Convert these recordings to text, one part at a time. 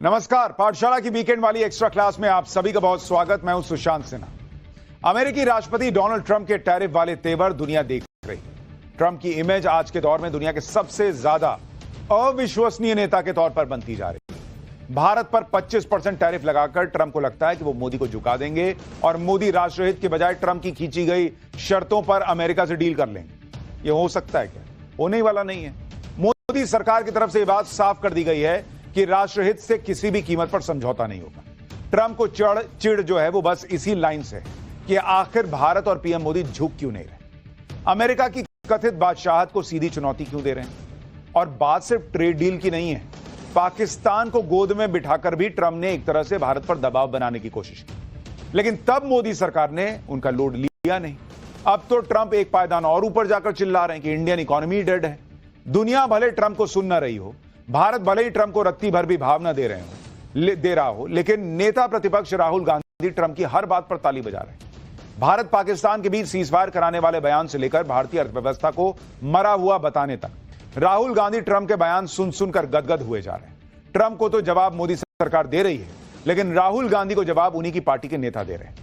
नमस्कार, पाठशाला की वीकेंड वाली एक्स्ट्रा क्लास में आप सभी का बहुत स्वागत। मैं हूं सुशांत सिन्हा। अमेरिकी राष्ट्रपति डोनाल्ड ट्रंप के टैरिफ वाले तेवर दुनिया देख रही। ट्रंप की इमेज आज के दौर में दुनिया के सबसे ज्यादा अविश्वसनीय नेता के तौर पर बनती जा रही है। भारत पर 25% टैरिफ लगाकर ट्रंप को लगता है कि वो मोदी को झुका देंगे और मोदी राष्ट्रहित के बजाय ट्रंप की खींची गई शर्तों पर अमेरिका से डील कर लेंगे। ये हो सकता है क्या? होने ही वाला नहीं है। मोदी सरकार की तरफ से यह बात साफ कर दी गई है कि राष्ट्रहित से किसी भी कीमत पर समझौता नहीं होगा। ट्रंप को चिड़ जो है वो बस इसी लाइन से है कि आखिर भारत और पीएम मोदी झुक क्यों नहीं रहे, अमेरिका की कथित बादशाहत को सीधी चुनौती क्यों दे रहे हैं। और बात सिर्फ ट्रेड डील की नहीं है, पाकिस्तान को गोद में बिठाकर भी ट्रंप ने एक तरह से भारत पर दबाव बनाने की कोशिश की, लेकिन तब मोदी सरकार ने उनका लोड लिया नहीं। अब तो ट्रंप एक पायदान और ऊपर जाकर चिल्ला रहे हैं कि इंडियन इकोनॉमी डेड है। दुनिया भले ट्रंप को सुन न रही हो, भारत भले ही ट्रंप को रत्ती भर भी भाव न दे रहा हो, लेकिन नेता प्रतिपक्ष राहुल गांधी ट्रंप की हर बात पर ताली बजा रहे हैं। भारत पाकिस्तान के बीच सीजफायर कराने वाले बयान से लेकर भारतीय अर्थव्यवस्था को मरा हुआ बताने तक राहुल गांधी ट्रंप के बयान सुन सुनकर गदगद हुए जा रहे हैं। ट्रंप को तो जवाब मोदी सरकार दे रही है, लेकिन राहुल गांधी को जवाब उन्हीं की पार्टी के नेता दे रहे हैं।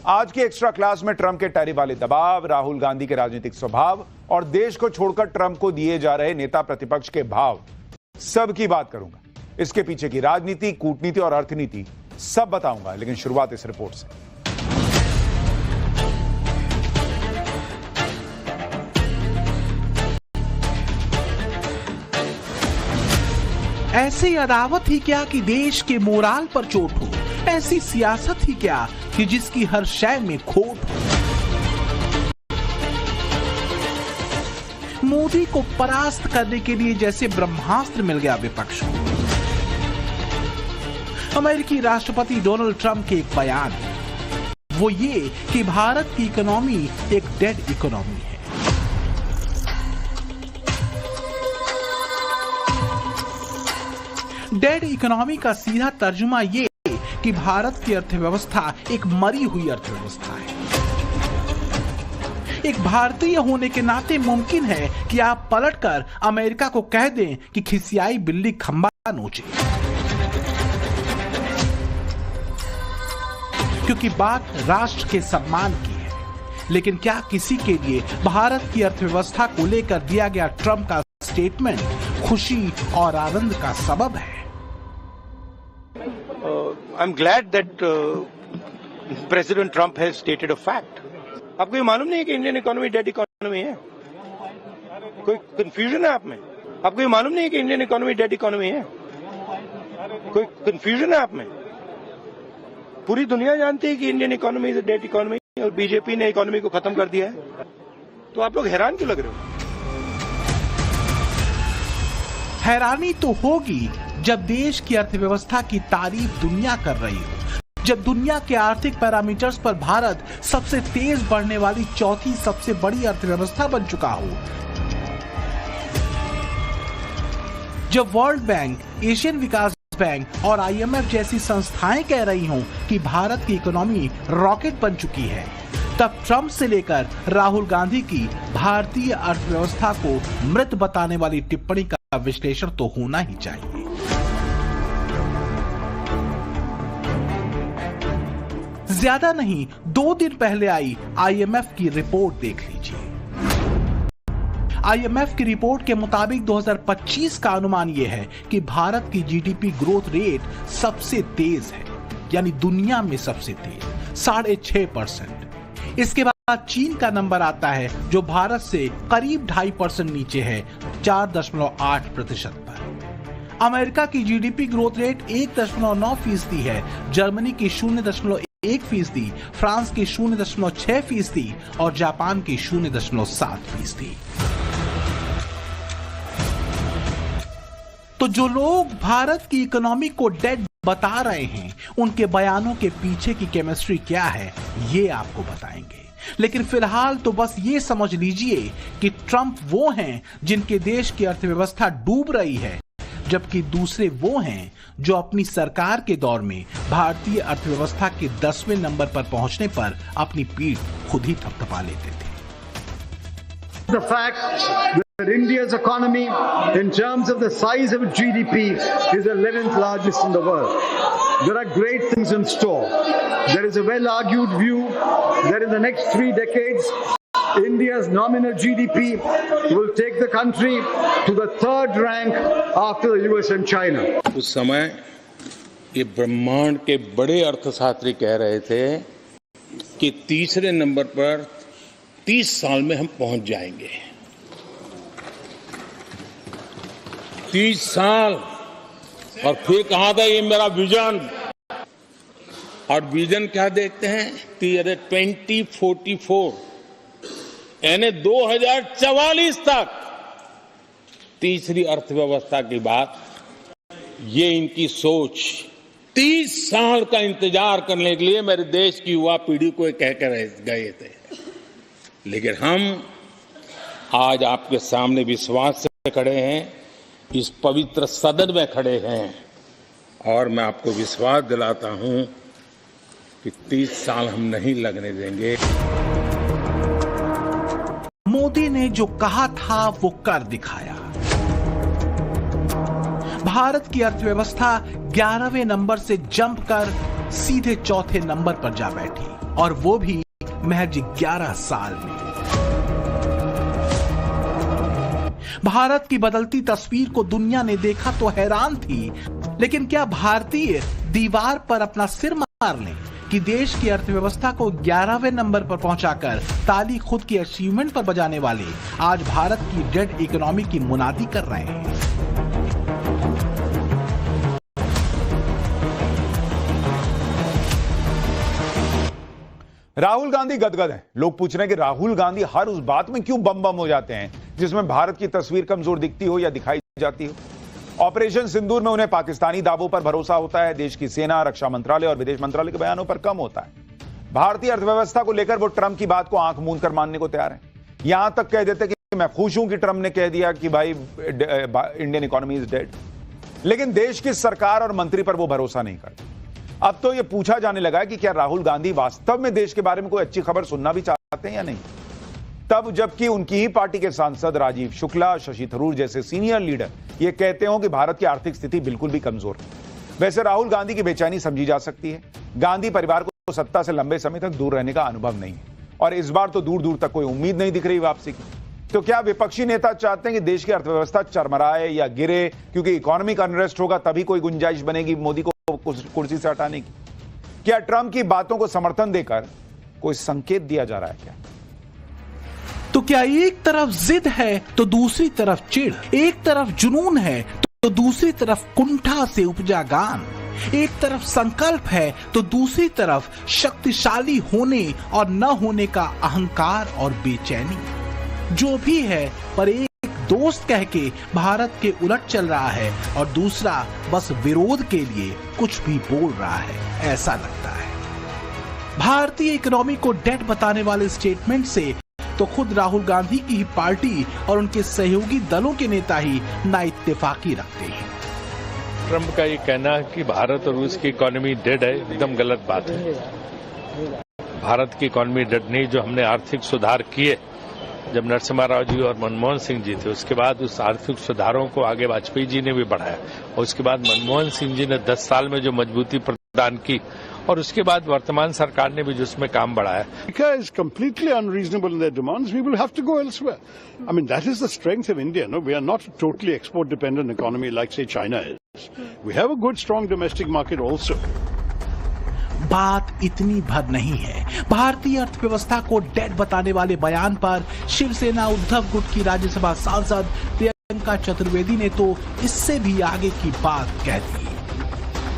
आज की एक्स्ट्रा क्लास में ट्रंप के टैरिफ वाले दबाव, राहुल गांधी के राजनीतिक स्वभाव और देश को छोड़कर ट्रंप को दिए जा रहे नेता प्रतिपक्ष के भाव, सब की बात करूंगा। इसके पीछे की राजनीति, कूटनीति और अर्थनीति सब बताऊंगा, लेकिन शुरुआत इस रिपोर्ट से। ऐसी अदावत ही क्या कि देश के मोराल पर चोट हो, ऐसी सियासत ही क्या कि जिसकी हर शय में खोट हो। मोदी को परास्त करने के लिए जैसे ब्रह्मास्त्र मिल गया विपक्ष को। अमेरिकी राष्ट्रपति डोनाल्ड ट्रंप के एक बयान, वो ये कि भारत की इकोनॉमी एक डेड इकोनॉमी है। डेड इकोनॉमी का सीधा तर्जुमा ये कि भारत की अर्थव्यवस्था एक मरी हुई अर्थव्यवस्था है। एक भारतीय होने के नाते मुमकिन है कि आप पलटकर अमेरिका को कह दें कि खिसियाई बिल्ली खंबा नोचे, क्योंकि बात राष्ट्र के सम्मान की है। लेकिन क्या किसी के लिए भारत की अर्थव्यवस्था को लेकर दिया गया ट्रंप का स्टेटमेंट खुशी और आनंद का सबब है? I'm glad that President Trump has stated a fact. आपको ये मालूम नहीं है कि इंडियन इकोनॉमी डेड इकोनॉमी है? कोई कंफ्यूजन है आप में? आपको ये मालूम नहीं है कि इंडियन इकोनॉमी डेड इकोनॉमी है? कोई कंफ्यूजन है आप में? पूरी दुनिया जानती है कि Indian economy is dead economy और बीजेपी ने इकोनॉमी को खत्म कर दिया है। तो आप लोग हैरान क्यों लग रहे हो? हैरानी तो होगी जब देश की अर्थव्यवस्था की तारीफ दुनिया कर रही हो, जब दुनिया के आर्थिक पैरामीटर्स पर भारत सबसे तेज बढ़ने वाली चौथी सबसे बड़ी अर्थव्यवस्था बन चुका हो, जब वर्ल्ड बैंक, एशियन विकास बैंक और आईएमएफ जैसी संस्थाएं कह रही हों कि भारत की इकोनॉमी रॉकेट बन चुकी है, तब ट्रंप से लेकर राहुल गांधी की भारतीय अर्थव्यवस्था को मृत बताने वाली टिप्पणी का विश्लेषण तो होना ही चाहिए। ज्यादा नहीं, 2 दिन पहले आई आईएमएफ की रिपोर्ट देख लीजिए। आईएमएफ की रिपोर्ट के मुताबिक 2025 का अनुमान यह है कि भारत की जीडीपी ग्रोथ रेट सबसे तेज है, यानी दुनिया में सबसे तेज 6.5%। इसके बाद चीन का नंबर आता है जो भारत से करीब 2.5% नीचे है, 4.8% पर। अमेरिका की जीडीपी ग्रोथ रेट 1.9% है, जर्मनी की 0.1%, फ्रांस की 0.6% और जापान की 0.7%। तो जो लोग भारत की इकोनॉमी को डेड बता रहे हैं, उनके बयानों के पीछे की केमिस्ट्री क्या है ये आपको बताएंगे। लेकिन फिलहाल तो बस ये समझ लीजिए कि ट्रंप वो हैं जिनके देश की अर्थव्यवस्था डूब रही है, जबकि दूसरे वो हैं जो अपनी सरकार के दौर में भारतीय अर्थव्यवस्था के 10वें नंबर पर पहुंचने पर अपनी पीठ खुद ही थपथपा लेते थे। The fact India's economy, in terms of the size of GDP, is the 11th largest in the world. There are great things in store. There is a well-argued view that in the next 3 decades, India's nominal GDP will take the country to the 3rd rank after the US and China. उस समय ये ब्रह्मांड के बड़े अर्थशास्त्री कह रहे थे कि 3रे नंबर पर 30 साल में हम पहुंच जाएंगे। 30 साल। और फिर कहा था ये मेरा विजन। और विजन क्या देखते हैं? 2044 यानी 2044 तक तीसरी अर्थव्यवस्था की बात। ये इनकी सोच। 30 साल का इंतजार करने के लिए मेरे देश की युवा पीढ़ी को कह कर गए थे। लेकिन हम आज आपके सामने विश्वास से खड़े हैं, इस पवित्र सदन में खड़े हैं, और मैं आपको विश्वास दिलाता हूं कि 30 साल हम नहीं लगने देंगे। मोदी ने जो कहा था वो कर दिखाया। भारत की अर्थव्यवस्था 11वें नंबर से जंप कर सीधे 4थे नंबर पर जा बैठी, और वो भी महज 11 साल में। भारत की बदलती तस्वीर को दुनिया ने देखा तो हैरान थी, लेकिन क्या भारतीय दीवार पर अपना सिर मार लें कि देश की अर्थव्यवस्था को 11वें नंबर पर पहुंचाकर ताली खुद की अचीवमेंट पर बजाने वाले आज भारत की डेड इकोनॉमी की मुनादी कर रहे हैं। राहुल गांधी गदगद हैं। लोग पूछ रहे हैं कि राहुल गांधी हर उस बात में क्यों बम बम हो जाते हैं जिसमें भारत की तस्वीर कमजोर दिखती हो या दिखाई जाती हो। ऑपरेशन सिंदूर में उन्हें पाकिस्तानी दावों पर भरोसा होता है, देश की सेना, रक्षा मंत्रालय और विदेश मंत्रालय के बयानों पर कम होता है। भारतीय अर्थव्यवस्था को लेकर वो ट्रंप की बात को आंख मूंद कर मानने को तैयार है। यहां तक कह देते कि मैं खुश हूं कि ट्रंप ने कह दिया कि भाई इंडियन इकोनॉमी इज डेड, लेकिन देश की सरकार और मंत्री पर वो भरोसा नहीं करते। अब तो ये पूछा जाने लगा है कि क्या राहुल गांधी वास्तव में देश के बारे में कोई अच्छी खबर सुनना भी चाहते हैं या नहीं। तब जबकि उनकी ही पार्टी के सांसद राजीव शुक्ला, शशि थरूर जैसे सीनियर लीडर ये कहते हो कि भारत की आर्थिक स्थिति बिल्कुल भी कमजोर है। वैसे राहुल गांधी की बेचैनी समझी जा सकती है। गांधी परिवार को सत्ता से लंबे समय तक दूर रहने का अनुभव नहीं है, और इस बार तो दूर दूर तक कोई उम्मीद नहीं दिख रही वापसी की। तो क्या विपक्षी नेता चाहते हैं कि देश की अर्थव्यवस्था चरमराए या गिरे, क्योंकि इकोनॉमिक अनरेस्ट होगा तभी कोई गुंजाइश बनेगी मोदी को कुर्सी से हटाने की? क्या ट्रंप की बातों को समर्थन देकर कोई संकेत दिया जा रहा है क्या? तो क्या एक तरफ जिद है तो दूसरी तरफ चिढ़, एक तरफ जुनून है तो दूसरी तरफ कुंठा से उपजा गान, एक तरफ संकल्प है तो दूसरी तरफ शक्तिशाली होने और न होने का अहंकार और बेचैनी? जो भी है, पर एक दोस्त कह के भारत के उलट चल रहा है और दूसरा बस विरोध के लिए कुछ भी बोल रहा है, ऐसा लगता है। भारतीय इकोनॉमी को डेड बताने वाले स्टेटमेंट से तो खुद राहुल गांधी की ही पार्टी और उनके सहयोगी दलों के नेता ही नाइत्तेफाकी रखते हैं। ट्रंप का ये कहना है कि भारत और रूस की इकोनॉमी डेड है, एकदम गलत बात है। भारत की इकोनॉमी डेड नहीं, जो हमने आर्थिक सुधार किए जब नरसिम्हा राव जी और मनमोहन सिंह जी थे, उसके बाद उस आर्थिक सुधारों को आगे वाजपेयी जी ने भी बढ़ाया, और उसके बाद मनमोहन सिंह जी ने 10 साल में जो मजबूती प्रदान की, और उसके बाद वर्तमान सरकार ने भी जो उसमें काम बढ़ाया। America is completely unreasonable in their demands. We will have to go elsewhere. I mean, that is the strength of India. No, we are not a totally export-dependent economy like, say, China is. We have a good, strong domestic market also. बात इतनी भर नहीं है। भारतीय अर्थव्यवस्था को dead बताने वाले बयान पर शिवसेना उद्धव गुट की राज्यसभा सांसद प्रियंका चतुर्वेदी ने तो इससे भी आगे की बात कह दी।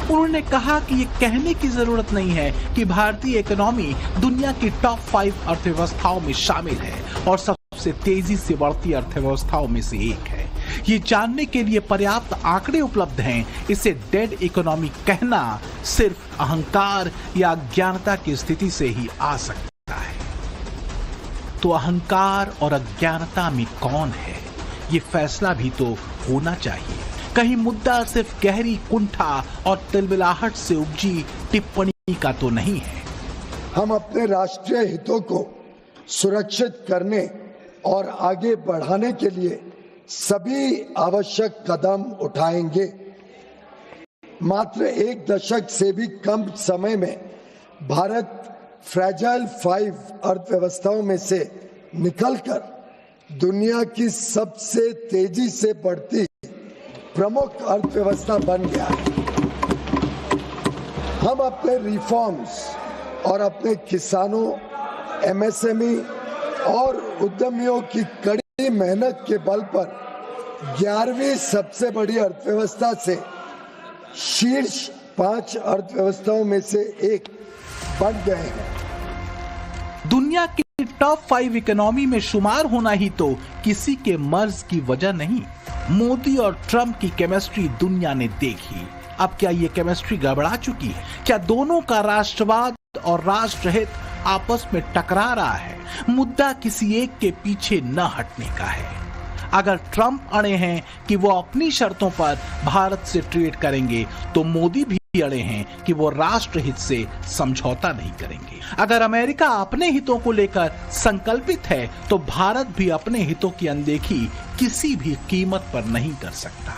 उन्होंने कहा कि ये कहने की जरूरत नहीं है कि भारतीय इकोनॉमी दुनिया की टॉप 5 अर्थव्यवस्थाओं में शामिल है और सबसे तेजी से बढ़ती अर्थव्यवस्थाओं में से एक है। ये जानने के लिए पर्याप्त आंकड़े उपलब्ध हैं। इसे डेड इकोनॉमी कहना सिर्फ अहंकार या अज्ञानता की स्थिति से ही आ सकता है। तो अहंकार और अज्ञानता में कौन है, ये फैसला भी तो होना चाहिए। कहीं मुद्दा सिर्फ गहरी कुंठा और तिलमिलाहट से उपजी टिप्पणी का तो नहीं है। हम अपने राष्ट्रीय हितों को सुरक्षित करने और आगे बढ़ाने के लिए सभी आवश्यक कदम उठाएंगे। मात्र 1 दशक से भी कम समय में भारत फ्रैजाइल 5 अर्थव्यवस्थाओं में से निकलकर दुनिया की सबसे तेजी से बढ़ती प्रमुख अर्थव्यवस्था बन गया है। हम अपने रिफॉर्म्स और अपने किसानों, एमएसएमई और उद्यमियों की कड़ी मेहनत के बल पर 11वीं सबसे बड़ी अर्थव्यवस्था से शीर्ष 5 अर्थव्यवस्थाओं में से एक बन गए हैं। दुनिया की टॉप 5 इकोनॉमी में शुमार होना ही तो किसी के मर्ज की वजह नहीं। मोदी और ट्रंप की केमिस्ट्री दुनिया ने देखी। अब क्या ये केमिस्ट्री गड़बड़ा चुकी है? क्या दोनों का राष्ट्रवाद और राष्ट्रहित आपस में टकरा रहा है? मुद्दा किसी एक के पीछे न हटने का है। अगर ट्रंप अड़े हैं कि वो अपनी शर्तों पर भारत से ट्रेड करेंगे, तो मोदी भी अड़े हैं कि वो राष्ट्रहित से समझौता नहीं करेंगे। अगर अमेरिका अपने हितों को लेकर संकल्पित है, तो भारत भी अपने हितों की अनदेखी किसी भी कीमत पर नहीं कर सकता।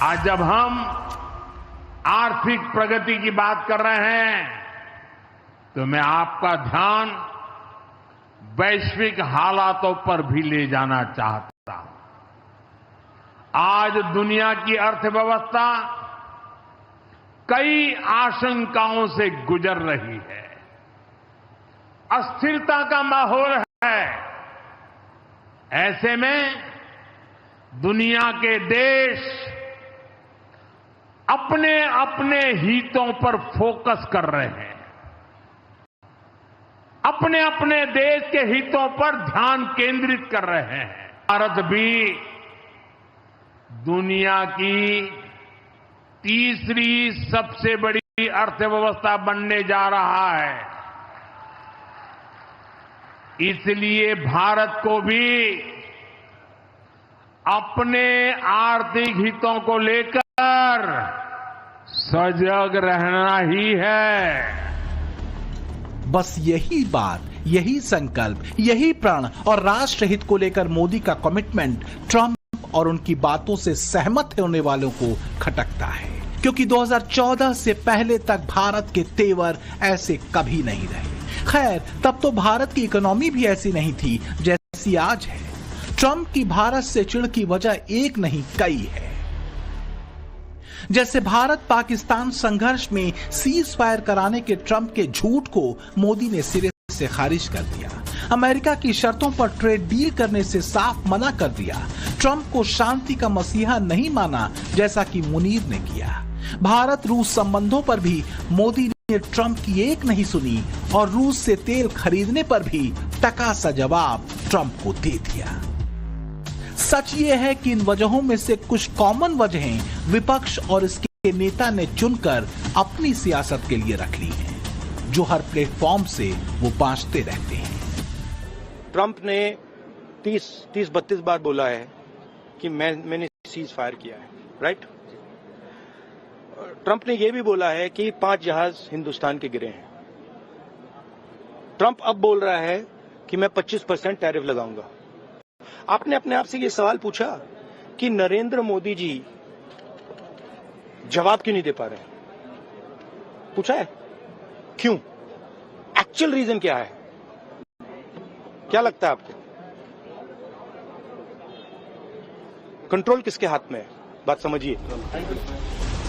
आज जब हम आर्थिक प्रगति की बात कर रहे हैं, तो मैं आपका ध्यान वैश्विक हालातों पर भी ले जाना चाहता हूं। आज दुनिया की अर्थव्यवस्था कई आशंकाओं से गुजर रही है। अस्थिरता का माहौल है। ऐसे में दुनिया के देश अपने अपने हितों पर फोकस कर रहे हैं। अपने अपने देश के हितों पर ध्यान केंद्रित कर रहे हैं। भारत भी दुनिया की तीसरी सबसे बड़ी अर्थव्यवस्था बनने जा रहा है। इसलिए भारत को भी अपने आर्थिक हितों को लेकर सजग रहना ही है। बस यही बात, यही संकल्प, यही प्रण और राष्ट्रहित को लेकर मोदी का कमिटमेंट ट्रंप और उनकी बातों से सहमत होने वालों को खटकता है, क्योंकि 2014 से पहले तक भारत के तेवर ऐसे कभी नहीं रहे। खैर, तब तो भारत की इकोनॉमी भी ऐसी नहीं थी जैसी आज है। ट्रंप की भारत से चिढ़ की वजह एक नहीं कई है। जैसे भारत पाकिस्तान संघर्ष में सीज फायर कराने के ट्रंप के झूठ को मोदी ने सिरे से खारिज कर दिया। अमेरिका की शर्तों पर ट्रेड डील करने से साफ मना कर दिया। ट्रंप को शांति का मसीहा नहीं माना, जैसा कि मुनीर ने किया। भारत रूस संबंधों पर भी मोदी ने ट्रंप की एक नहीं सुनी और रूस से तेल खरीदने पर भी टका सा जवाब ट्रंप को दे दिया। सच ये है कि इन वजहों में से कुछ कॉमन वजहें विपक्ष और इसके नेता ने चुनकर अपनी सियासत के लिए रख ली हैं, जो हर प्लेटफॉर्म से वो बांटते रहते हैं। ट्रंप ने 30-32 बार बोला है कि मैंने सीज फायर किया है, राइट? ट्रंप ने यह भी बोला है कि 5 जहाज हिंदुस्तान के गिरे हैं। ट्रंप अब बोल रहा है कि मैं 25% टैरिफ लगाऊंगा। आपने अपने आप से ये सवाल पूछा कि नरेंद्र मोदी जी जवाब क्यों नहीं दे पा रहे? पूछा है क्यों? एक्चुअल रीजन क्या है? क्या लगता है आपको? कंट्रोल किसके हाथ में है? बात समझिए।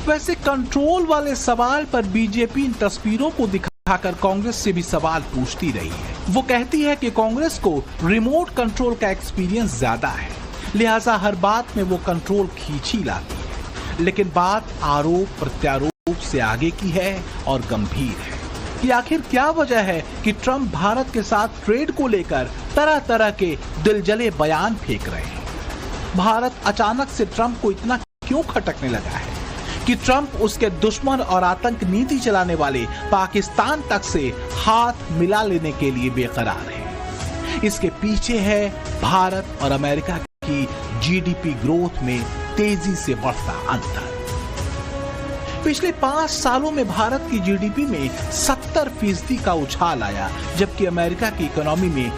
वैसे कंट्रोल वाले सवाल पर बीजेपी इन तस्वीरों को दिखाकर कांग्रेस से भी सवाल पूछती रही है। वो कहती है कि कांग्रेस को रिमोट कंट्रोल का एक्सपीरियंस ज्यादा है, लिहाजा हर बात में वो कंट्रोल खींच ही लाती है। लेकिन बात आरोप प्रत्यारोप से आगे की है और गंभीर है कि आखिर क्या वजह है कि ट्रंप भारत के साथ ट्रेड को लेकर तरह तरह के दिलजले बयान फेंक रहे हैं। भारत अचानक से ट्रंप को इतना क्यों खटकने लगा है कि ट्रंप उसके दुश्मन और आतंक नीति चलाने वाले पाकिस्तान तक से हाथ मिला लेने के लिए बेकरार है? इसके पीछे है भारत और अमेरिका की जीडीपी ग्रोथ में तेजी से बढ़ता अंतर। पिछले 5 सालों में भारत की जीडीपी में 70% का उछाल आया, जबकि अमेरिका की इकोनॉमी में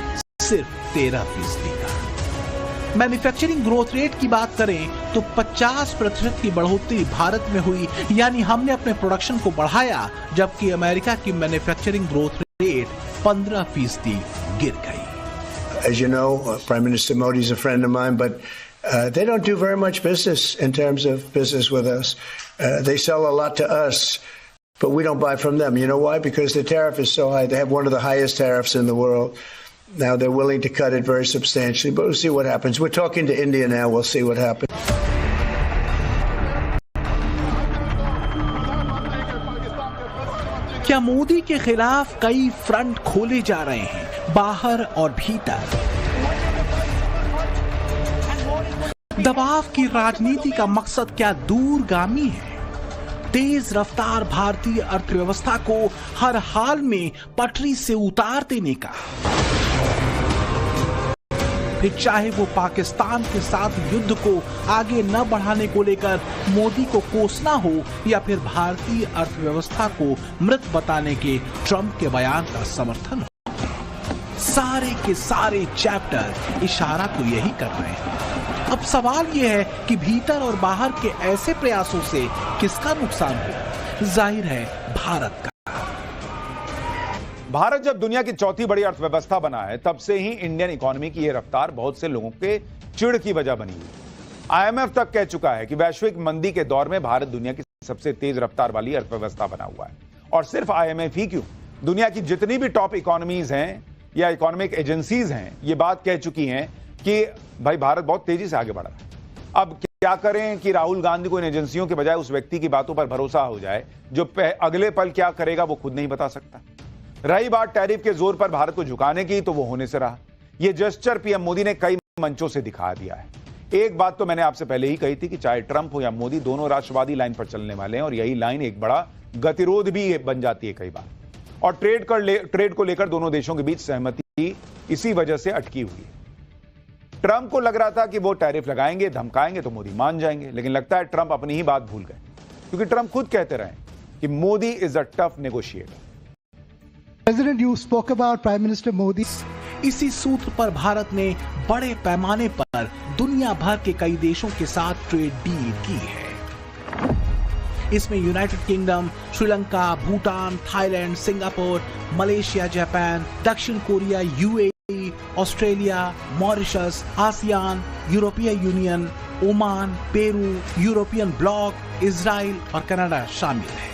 सिर्फ 13% का। मैन्युफैक्चरिंग ग्रोथ रेट की बात करें तो 50% की बढ़ोतरी भारत में हुई, यानी हमने अपने प्रोडक्शन को बढ़ाया, जबकि अमेरिका की मैन्युफैक्चरिंग ग्रोथ रेट 15% गिर गई। As you know, Prime Minister Modi is a friend of mine, but they don't do very much business in terms of business with us. They sell a lot to us, but we don't buy from them. You know why? Because the tariff is so high. They have one of the highest tariffs in the world. Now they're willing to cut it very substantially, but we'll see what happens. We're talking to India now. We'll see what happens. क्या मोदी के खिलाफ कई front खोले जा रहे हैं, बाहर और भीतर? दबाव की राजनीति का मकसद क्या दूरगामी है? तेज रफ्तार भारतीय अर्थव्यवस्था को हर हाल में पटरी से उतार देने का, फिर चाहे वो पाकिस्तान के साथ युद्ध को आगे न बढ़ाने को लेकर मोदी को कोसना हो, या फिर भारतीय अर्थव्यवस्था को मृत बताने के ट्रंप के बयान का समर्थन हो। सारे के सारे चैप्टर इशारा तो यही कर रहे हैं। अब सवाल यह है कि भीतर और बाहर के ऐसे प्रयासों से किसका नुकसान हो? जाहिर है भारत का। भारत जब दुनिया की चौथी बड़ी अर्थव्यवस्था बना है, तब से ही इंडियन इकोनॉमी की यह रफ्तार बहुत से लोगों के चिढ़ की वजह बनी हुई। आईएमएफ तक कह चुका है कि वैश्विक मंदी के दौर में भारत दुनिया की सबसे तेज रफ्तार वाली अर्थव्यवस्था बना हुआ है। और सिर्फ आईएमएफ ही क्यों, दुनिया की जितनी भी टॉप इकोनॉमीज हैं या इकोनॉमिक एजेंसीज हैं, ये बात कह चुकी हैं कि भाई भारत बहुत तेजी से आगे बढ़ रहा है। अब क्या करें कि राहुल गांधी को इन एजेंसियों के बजाय उस व्यक्ति की बातों पर भरोसा हो जाए जो अगले पल क्या करेगा वो खुद नहीं बता सकता। रही बात टैरिफ के जोर पर भारत को झुकाने की, तो वो होने से रहा। ये जेस्चर पीएम मोदी ने कई मंचों से दिखा दिया है। एक बात तो मैंने आपसे पहले ही कही थी कि चाहे ट्रंप हो या मोदी, दोनों राष्ट्रवादी लाइन पर चलने वाले हैं, और यही लाइन एक बड़ा गतिरोध भी बन जाती है कई बार। और ट्रेड को लेकर दोनों देशों के बीच सहमति इसी वजह से अटकी हुई है। ट्रंप को लग रहा था कि वो टैरिफ लगाएंगे, धमकाएंगे तो मोदी मान जाएंगे, लेकिन लगता है ट्रंप अपनी ही बात भूल गए, क्योंकि ट्रंप खुद कहते रहे कि Modi is a tough negotiator. President, you spoke about Prime Minister Modi. इसी सूत्र पर भारत ने बड़े पैमाने पर दुनिया भर के कई देशों के साथ ट्रेड डील की है। इसमें United Kingdom, Sri Lanka, Bhutan, Thailand, Singapore, Malaysia, Japan, दक्षिण Korea, UAE, Australia, Mauritius, ASEAN, यूरोपीय Union, Oman, Peru, European bloc, Israel और कनाडा शामिल है।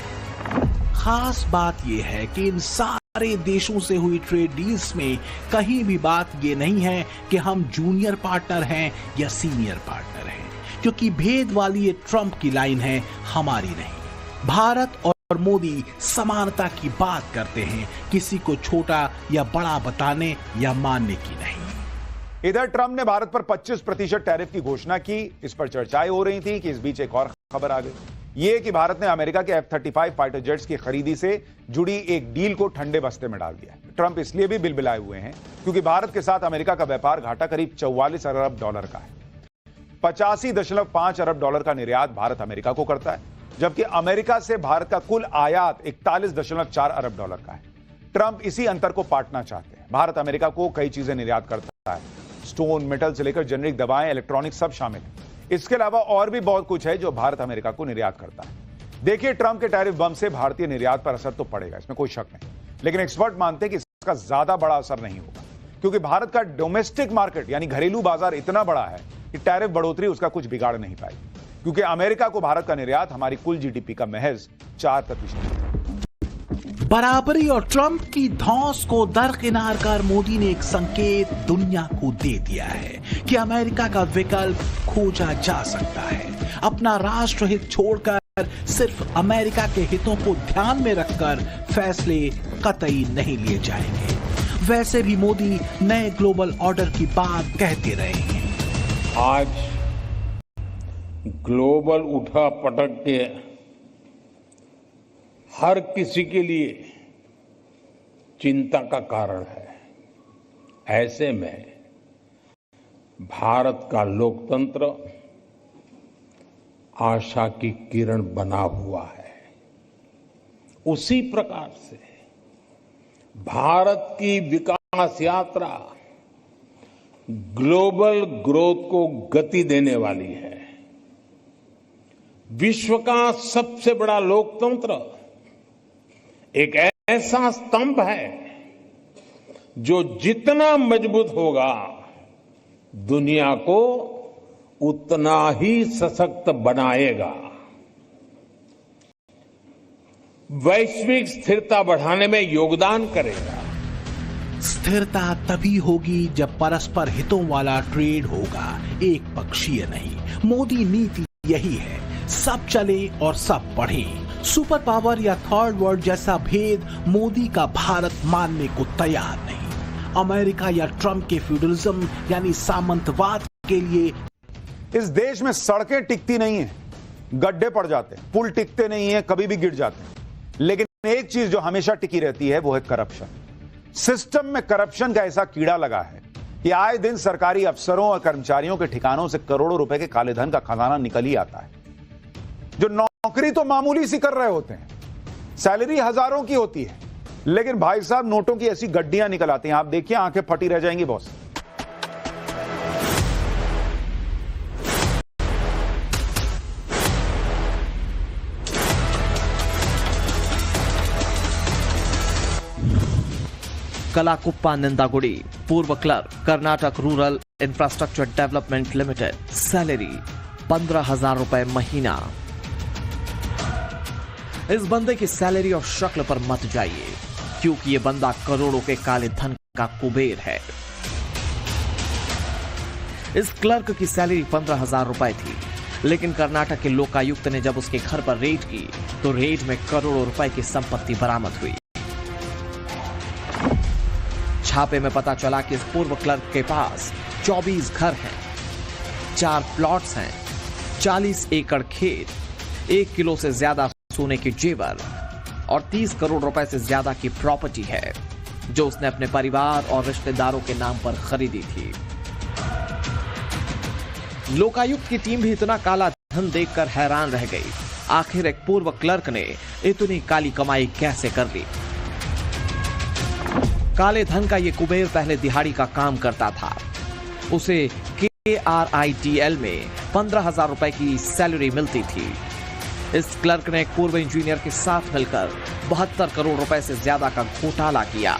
खास बात यह है कि इन सारे देशों से हुई ट्रेड डील्स में कहीं भी बात यह नहीं है कि हम जूनियर पार्टनर हैं या सीनियर पार्टनर हैं, क्योंकि भेद वाली ये ट्रंप की लाइन है, हमारी नहीं। भारत और मोदी समानता की बात करते हैं, किसी को छोटा या बड़ा बताने या मानने की नहीं। इधर ट्रंप ने भारत पर 25% टैरिफ की घोषणा की। इस पर चर्चाएं हो रही थी कि इस बीच एक और खबर आ गई, ये कि भारत ने अमेरिका के F-35 फाइटर जेट्स की खरीदी से जुड़ी एक डील को ठंडे बस्ते में डाल दिया। ट्रंप इसलिए भी बिलबिलाए हुए हैं क्योंकि भारत के साथ अमेरिका का व्यापार घाटा करीब 44 अरब डॉलर का है। 85.5 अरब डॉलर का निर्यात भारत अमेरिका को करता है, जबकि अमेरिका से भारत का कुल आयात 41.4 अरब डॉलर का है। ट्रंप इसी अंतर को पाटना चाहते हैं। भारत अमेरिका को कई चीजें निर्यात करता है, स्टोन, मेटल से लेकर जेनरिक दवाएं, इलेक्ट्रॉनिक सब शामिल है। इसके अलावा और भी बहुत कुछ है जो भारत अमेरिका को निर्यात करता है। देखिए, ट्रंप के टैरिफ बम से भारतीय निर्यात पर असर तो पड़ेगा, इसमें कोई शक नहीं, लेकिन एक्सपर्ट मानते हैं कि इसका ज्यादा बड़ा असर नहीं होगा, क्योंकि भारत का डोमेस्टिक मार्केट यानी घरेलू बाजार इतना बड़ा है कि टैरिफ बढ़ोतरी उसका कुछ बिगाड़ नहीं पाएगी, क्योंकि अमेरिका को भारत का निर्यात हमारी कुल जीडीपी का महज 4% है। बराबरी और ट्रंप की धौंस को दरकिनार कर मोदी ने एक संकेत दुनिया को दे दिया है कि अमेरिका का विकल्प खोजा जा सकता है। अपना राष्ट्रहित छोड़कर सिर्फ अमेरिका के हितों को ध्यान में रखकर फैसले कतई नहीं लिए जाएंगे। वैसे भी मोदी नए ग्लोबल ऑर्डर की बात कहते रहे हैं। आज ग्लोबल उठा पटक के हर किसी के लिए चिंता का कारण है। ऐसे में भारत का लोकतंत्र आशा की किरण बना हुआ है। उसी प्रकार से भारत की विकास यात्रा ग्लोबल ग्रोथ को गति देने वाली है। विश्व का सबसे बड़ा लोकतंत्र एक ऐसा स्तंभ है जो जितना मजबूत होगा दुनिया को उतना ही सशक्त बनाएगा, वैश्विक स्थिरता बढ़ाने में योगदान करेगा। स्थिरता तभी होगी जब परस्पर हितों वाला ट्रेड होगा, एक पक्षीय नहीं। मोदी नीति यही है, सब चले और सब बढ़े। सुपर पावर या थर्ड वर्ल्ड जैसा भेद मोदी का भारत मानने को तैयार नहीं। अमेरिका या ट्रंप के फ्यूडलिज्म यानी सामंतवाद के लिए इस देश में सड़कें टिकती नहीं है, गड्ढे पड़ जाते हैं, पुल टिकते नहीं है, कभी भी गिर जाते हैं। लेकिन एक चीज जो हमेशा टिकी रहती है वो है करप्शन। सिस्टम में करप्शन का ऐसा कीड़ा लगा है कि आए दिन सरकारी अफसरों और कर्मचारियों के ठिकानों से करोड़ों रुपए के काले धन का खजाना निकल ही आता है। जो नौकरी तो मामूली सी कर रहे होते हैं, सैलरी हजारों की होती है, लेकिन भाई साहब नोटों की ऐसी गड्डियां निकल आती हैं, आप देखिए आंखें फटी रह जाएंगी बॉस। कलाकुप्पा निंदागुड़ी, पूर्व clerk, Karnataka rural infrastructure development limited, salary 15,000 रुपए महीना। इस बंदे की सैलरी और शक्ल पर मत जाइए, क्योंकि ये बंदा करोड़ों के काले धन का कुबेर है। इस क्लर्क की सैलरी 15,000 रुपए थी, लेकिन कर्नाटक के लोकायुक्त ने जब उसके घर पर रेड की तो रेड में करोड़ों रुपए की संपत्ति बरामद हुई। छापे में पता चला कि इस पूर्व क्लर्क के पास 24 घर हैं, 4 प्लॉट्स हैं, 40 एकड़ खेत, 1 किलो से ज्यादा सोने के जेवर और 30 करोड़ रुपए से ज्यादा की प्रॉपर्टी है, जो उसने अपने परिवार और रिश्तेदारों के नाम पर खरीदी थी। लोकायुक्त की टीम भी इतना काला धन देखकर हैरान रह गई। आखिर एक पूर्व क्लर्क ने इतनी काली कमाई कैसे कर ली? काले धन का ये कुबेर पहले दिहाड़ी का काम करता था। उसे KRITL में 15,000 रुपए की सैलरी मिलती थी। इस क्लर्क ने एक पूर्व इंजीनियर के साथ मिलकर 72 करोड़ रुपए से ज्यादा का घोटाला किया।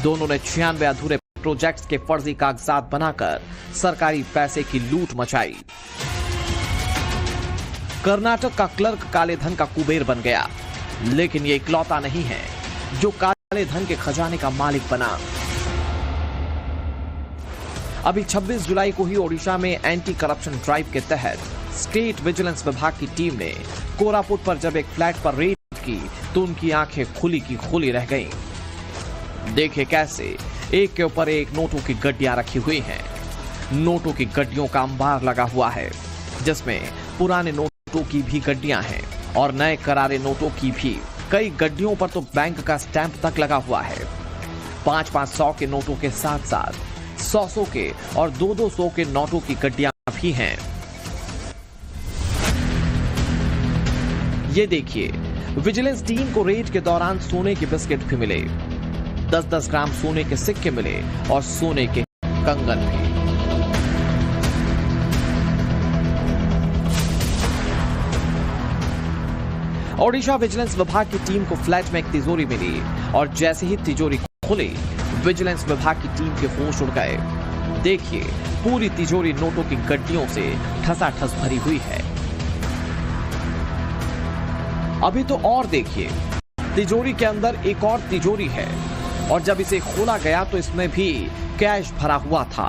दोनों ने 96 अधूरे प्रोजेक्ट्स के फर्जी कागजात बनाकर सरकारी पैसे की लूट मचाई। कर्नाटक का क्लर्क काले धन का कुबेर बन गया, लेकिन ये इकलौता नहीं है जो काले धन के खजाने का मालिक बना। अभी 26 जुलाई को ही ओडिशा में एंटी करप्शन ड्राइव के तहत स्टेट विजिलेंस विभाग की टीम ने कोरापुट पर जब एक फ्लैट पर रेड की तो उनकी आंखें खुली की खुली रह गईं। देखे कैसे एक के ऊपर एक नोटों की गड्डियां रखी हुई हैं। नोटों की गड्डियों का अंबार लगा हुआ है, जिसमें पुराने नोटों की भी गड्डियां हैं और नए करारे नोटों की भी। कई गड्डियों पर तो बैंक का स्टैंप तक लगा हुआ है। 500-500 के नोटों के साथ साथ 100 के और 200 के नोटों की गड्डियां भी हैं। ये देखिए, विजिलेंस टीम को रेड के दौरान सोने के बिस्किट भी मिले, 10-10 ग्राम सोने के सिक्के मिले और सोने के कंगन भी। ओडिशा विजिलेंस विभाग की टीम को फ्लैट में एक तिजोरी मिली और जैसे ही तिजोरी खुली, विजिलेंस विभाग की टीम के होश उड़ गए। देखिए, पूरी तिजोरी नोटों की गड्डियों से ठसाठस भरी हुई है। अभी तो और देखिए, तिजोरी के अंदर एक और तिजोरी है और जब इसे खोला गया तो इसमें भी कैश भरा हुआ था।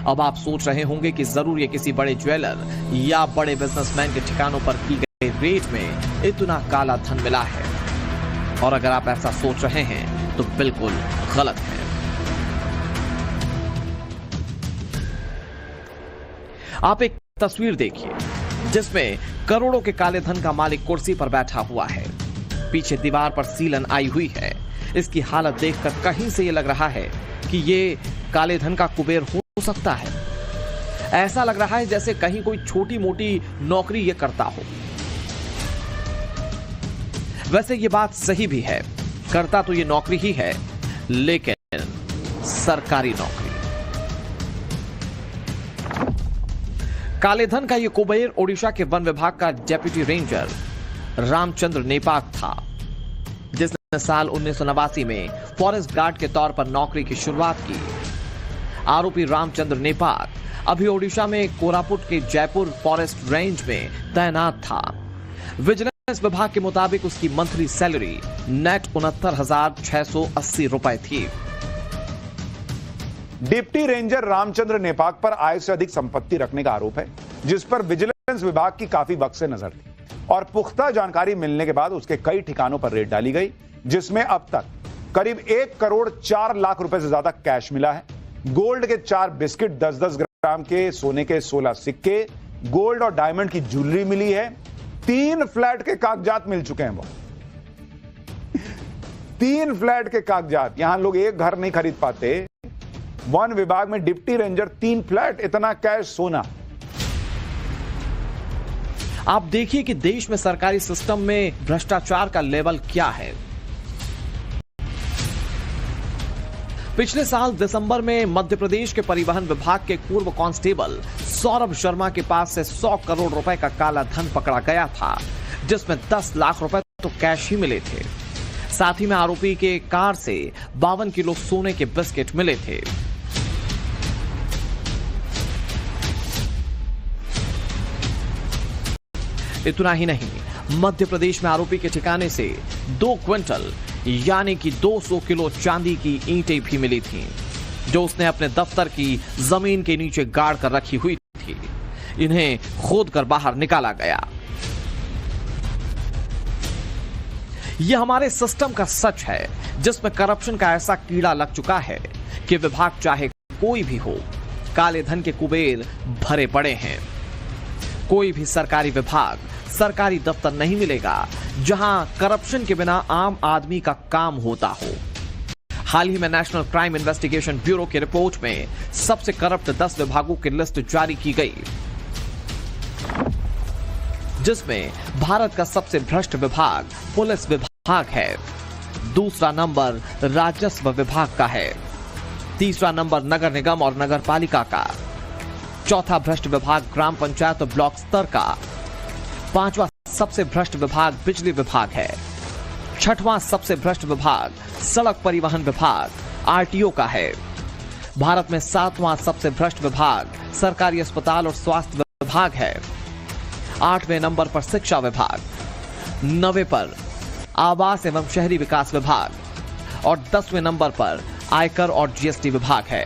अब आप सोच रहे होंगे कि जरूर ये किसी बड़े ज्वेलर या बड़े बिजनेसमैन के ठिकानों पर की गई रेट में इतना काला धन मिला है, और अगर आप ऐसा सोच रहे हैं तो बिल्कुल गलत है। आप एक तस्वीर देखिए जिसमें करोड़ों के काले धन का मालिक कुर्सी पर बैठा हुआ है। पीछे दीवार पर सीलन आई हुई है। इसकी हालत देखकर कहीं से यह लग रहा है कि ये काले धन का कुबेर हो सकता है। ऐसा लग रहा है जैसे कहीं कोई छोटी मोटी नौकरी ये करता हो। वैसे ये बात सही भी है, करता तो ये नौकरी ही है, लेकिन सरकारी नौकरी। काले धन का यह कुबेर ओडिशा के वन विभाग का डेप्यूटी रेंजर रामचंद्र नेपाक था, जिसने साल 1989 में फॉरेस्ट गार्ड के तौर पर नौकरी की शुरुआत की। आरोपी रामचंद्र नेपाक अभी ओडिशा में कोरापुट के जयपुर फॉरेस्ट रेंज में तैनात था। विजिलेंस विभाग के मुताबिक उसकी मंथली सैलरी नेट 69,680 रुपए थी। डिप्टी रेंजर रामचंद्र नेपाक पर आय से अधिक संपत्ति रखने का आरोप है, जिस पर विजिलेंस विभाग की काफी वक्त से नजर थी और पुख्ता जानकारी मिलने के बाद उसके कई ठिकानों पर रेड डाली गई, जिसमें अब तक करीब 1 करोड़ 4 लाख रुपए से ज्यादा कैश मिला है। गोल्ड के 4 बिस्किट, 10-10 ग्राम के सोने के 16 सिक्के, गोल्ड और डायमंड की ज्वेलरी मिली है। 3 फ्लैट के कागजात मिल चुके हैं। वो 3 फ्लैट के कागजात। यहां लोग एक घर नहीं खरीद पाते, वन विभाग में डिप्टी रेंजर 3 फ्लैट, इतना कैश, सोना। आप देखिए कि देश में सरकारी सिस्टम में भ्रष्टाचार का लेवल क्या है। पिछले साल दिसंबर में मध्य प्रदेश के परिवहन विभाग के पूर्व कांस्टेबल सौरभ शर्मा के पास से 100 करोड़ रुपए का काला धन पकड़ा गया था, जिसमें 10 लाख रुपए तो कैश ही मिले थे। साथ ही में आरोपी के कार से 52 किलो सोने के बिस्किट मिले थे। इतना ही नहीं, मध्य प्रदेश में आरोपी के ठिकाने से 2 क्विंटल यानी कि 200 किलो चांदी की ईंटें भी मिली थीं, जो उसने अपने दफ्तर की जमीन के नीचे गाड़ कर रखी हुई थी। इन्हें खोदकर बाहर निकाला गया। यह हमारे सिस्टम का सच है, जिसमें करप्शन का ऐसा कीड़ा लग चुका है कि विभाग चाहे कोई भी हो, काले धन के कुबेर भरे पड़े हैं। कोई भी सरकारी विभाग, सरकारी दफ्तर नहीं मिलेगा जहां करप्शन के बिना आम आदमी का काम होता हो। हाल ही में नेशनल क्राइम इन्वेस्टिगेशन ब्यूरो की रिपोर्ट में सबसे करप्ट 10 विभागों की लिस्ट जारी की गई, जिसमें भारत का सबसे भ्रष्ट विभाग पुलिस विभाग है। दूसरा नंबर राजस्व विभाग का है। तीसरा नंबर नगर निगम और नगर पालिका का। चौथा भ्रष्ट विभाग ग्राम पंचायत और ब्लॉक स्तर का। 5वां सबसे भ्रष्ट विभाग बिजली विभाग है। 6वां सबसे भ्रष्ट विभाग सड़क परिवहन विभाग आरटीओ का है। भारत में 7वां सबसे भ्रष्ट विभाग सरकारी अस्पताल और स्वास्थ्य विभाग है। 8वें नंबर पर शिक्षा विभाग, 9वें पर आवास एवं शहरी विकास विभाग और 10वें नंबर पर आयकर और जीएसटी विभाग है।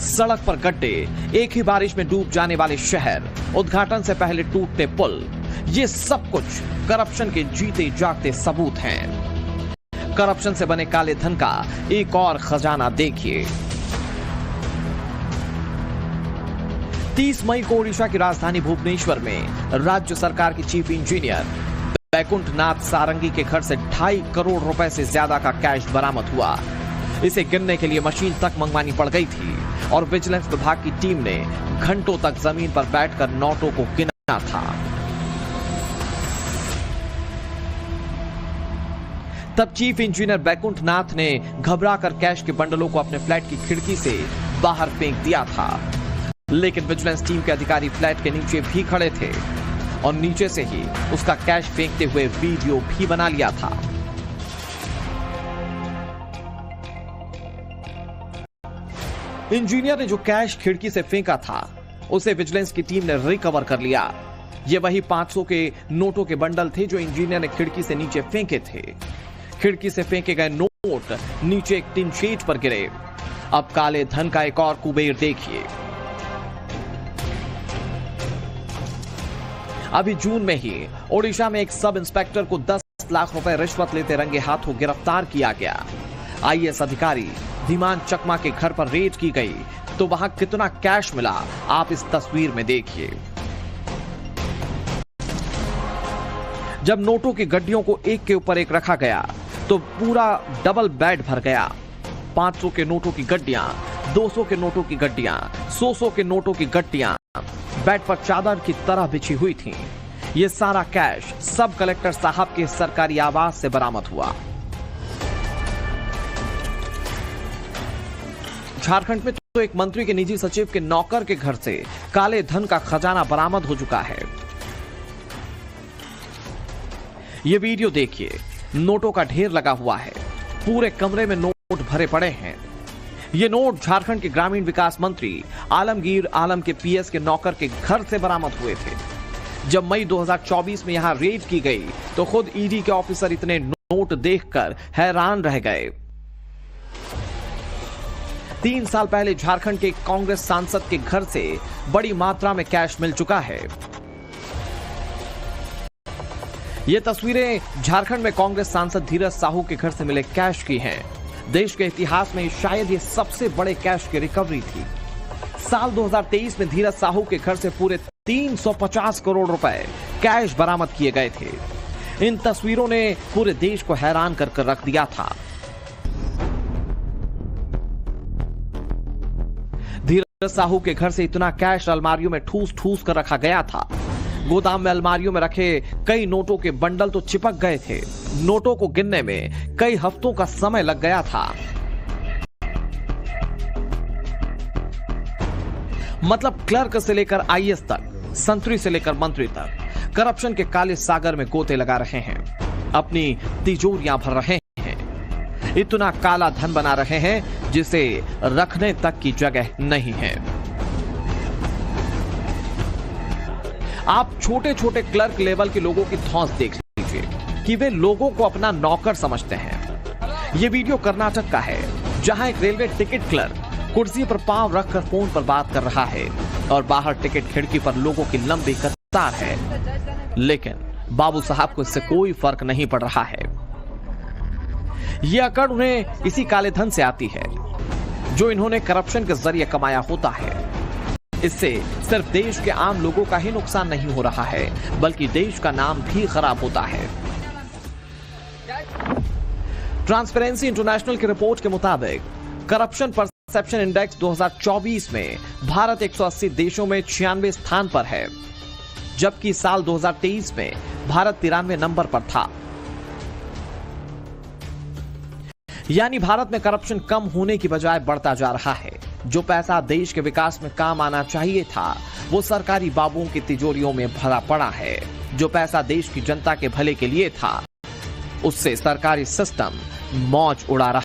सड़क पर गड्ढे, एक ही बारिश में डूब जाने वाले शहर, उद्घाटन से पहले टूटते पुल, ये सब कुछ करप्शन के जीते जागते सबूत हैं। करप्शन से बने काले धन का एक और खजाना देखिए। 30 मई को ओडिशा की राजधानी भुवनेश्वर में राज्य सरकार की चीफ इंजीनियर बैकुंठ नाथ सारंगी के घर से 2.5 करोड़ रुपए से ज्यादा का कैश बरामद हुआ। इसे गिनने के लिए मशीन तक मंगवानी पड़ गई थी और विजिलेंस विभाग की टीम ने घंटों तक जमीन पर बैठकर नोटों को गिना था। तब चीफ इंजीनियर बैकुंठ नाथ ने घबराकर कैश के बंडलों को अपने फ्लैट की खिड़की से बाहर फेंक दिया था, लेकिन विजिलेंस टीम के अधिकारी फ्लैट के नीचे भी खड़े थे और नीचे से ही उसका कैश फेंकते हुए वीडियो भी बना लिया था। इंजीनियर ने जो कैश खिड़की से फेंका था, उसे विजिलेंस की टीम ने रिकवर कर लिया। ये वही 500 के नोटों के बंडल थे जो इंजीनियर ने खिड़की से नीचे फेंके थे। खिड़की से फेंके गए नोट नीचे एक टिन शीट पर गिरे। अब काले धन का एक और कुबेर देखिए। अभी जून में ही ओडिशा में एक सब इंस्पेक्टर को 10 लाख रुपए रिश्वत लेते रंगे हाथों गिरफ्तार किया गया। आईएएस अधिकारी धीमान चकमा के घर पर रेड की गई तो वहां कितना कैश मिला, आप इस तस्वीर में देखिए। जब नोटों की गड्डियों को एक के ऊपर एक रखा गया तो पूरा डबल बेड भर गया। 500 के नोटों की गड्डियां, 200 के नोटों की गड्डियां, 100 के नोटों की गड्डियां बेड पर चादर की तरह बिछी हुई थीं। यह सारा कैश सब कलेक्टर साहब के सरकारी आवास से बरामद हुआ। झारखंड में तो एक मंत्री के निजी सचिव के नौकर के घर से काले धन का खजाना बरामद हो चुका है। ये वीडियो देखिए, नोटों का ढेर लगा हुआ है, पूरे कमरे में नोट भरे पड़े हैं। ये नोट झारखंड के ग्रामीण विकास मंत्री आलमगीर आलम के पीएस के नौकर के घर से बरामद हुए थे। जब मई 2024 में यहां रेड की गई तो खुद ईडी के ऑफिसर इतने नोट देखकर हैरान रह गए। 3 साल पहले झारखंड के कांग्रेस सांसद के घर से बड़ी मात्रा में कैश मिल चुका है। ये तस्वीरें झारखंड में कांग्रेस सांसद धीरज साहू के घर से मिले कैश की हैं। देश के इतिहास में शायद ये सबसे बड़े कैश की रिकवरी थी। साल 2023 में धीरज साहू के घर से पूरे 350 करोड़ रुपए कैश बरामद किए गए थे। इन तस्वीरों ने पूरे देश को हैरान कर रख दिया था। धीरज साहू के घर से इतना कैश अलमारियों में ठूस ठूस कर रखा गया था। गोदाम में अलमारियों में रखे कई नोटों के बंडल तो चिपक गए थे। नोटों को गिनने में कई हफ्तों का समय लग गया था। मतलब क्लर्क से लेकर आईएएस तक, संतरी से लेकर मंत्री तक करप्शन के काले सागर में गोते लगा रहे हैं, अपनी तिजोरियां भर रहे हैं, इतना काला धन बना रहे हैं जिसे रखने तक की जगह नहीं है। आप छोटे छोटे क्लर्क लेवल के लोगों की धौंस देख लीजिए कि वे लोगों को अपना नौकर समझते हैं। यह वीडियो कर्नाटक का है, जहां एक रेलवे टिकट क्लर्क कुर्सी पर पांव रखकर फोन पर बात कर रहा है और बाहर टिकट खिड़की पर लोगों की लंबी कतार है। लेकिन बाबू साहब को इससे कोई फर्क नहीं पड़ रहा है। यह अकड़ उन्हें इसी काले धन से आती है जो इन्होंने करप्शन के जरिए कमाया होता है। इससे सिर्फ देश के आम लोगों का ही नुकसान नहीं हो रहा है, बल्कि देश का नाम भी खराब होता है। ट्रांसपेरेंसी इंटरनेशनल की रिपोर्ट के मुताबिक करप्शन परसेप्शन इंडेक्स 2024 में भारत 180 देशों में 96 स्थान पर है, जबकि साल 2023 में भारत 93 नंबर पर था। यानी भारत में करप्शन कम होने की बजाय बढ़ता जा रहा है। जो पैसा देश के विकास में काम आना चाहिए था, वो सरकारी बाबुओं की तिजोरियों में भरा पड़ा है। जो पैसा देश की जनता के भले के लिए था, उससे सरकारी सिस्टम मौज उड़ा रहा